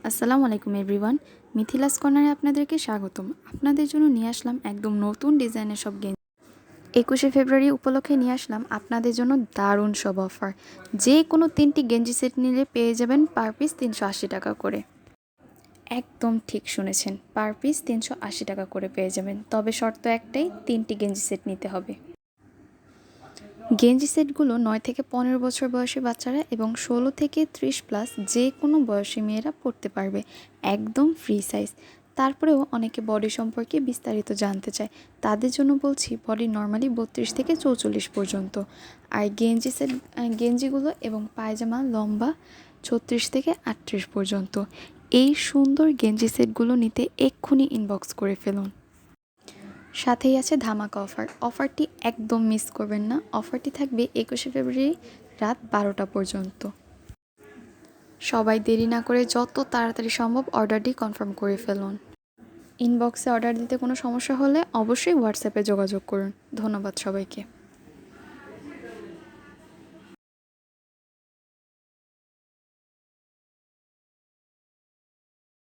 আসসালামু আলাইকুম এভরিওয়ান। মিথিলাস কর্নারে আপনাদেরকে স্বাগতম। আপনাদের জন্য নিয়ে আসলাম একদম নতুন ডিজাইনের সব গেঞ্জি। 21শে ফেব্রুয়ারি উপলক্ষে নিয়ে আসলাম আপনাদের জন্য দারুণ সব অফার। যে কোনো 3টি গেঞ্জি সেট নিলে পেয়ে যাবেন পার পিস 380 টাকা করে। একদম ঠিক শুনেছেন, পার পিস 380 টাকা করে পেয়ে যাবেন। তবে শর্ত একটাই, 3টি গেঞ্জি সেট নিতে হবে। গেঞ্জি সেটগুলো 9 থেকে 15 বছর বয়সী বাচ্চারা এবং 16 থেকে 30 প্লাস যে কোনো বয়সী মেয়েরা পড়তে পারবে, একদম ফ্রি সাইজ। তারপরেও অনেকে বডি সম্পর্কে বিস্তারিত জানতে চায়, তাদের জন্য বলছি বডি নর্মালি 32 থেকে 44 পর্যন্ত, আর গেঞ্জিগুলো এবং পায়জামা লম্বা 36 থেকে 38 পর্যন্ত। এই সুন্দর গেঞ্জি সেটগুলো নিতে এক্ষুনি ইনবক্স করে ফেলুন। সাথেই আছে ধামাকা অফার। অফারটি একদম মিস করবেন না। অফারটি থাকবে 21শে ফেব্রুয়ারি রাত 12টা পর্যন্ত। সবাই দেরি না করে যত তাড়াতাড়ি সম্ভব অর্ডারটি কনফার্ম করে ফেলুন। ইনবক্সে অর্ডার দিতে কোনো সমস্যা হলে অবশ্যই হোয়াটসঅ্যাপে যোগাযোগ করুন। ধন্যবাদ সবাইকে।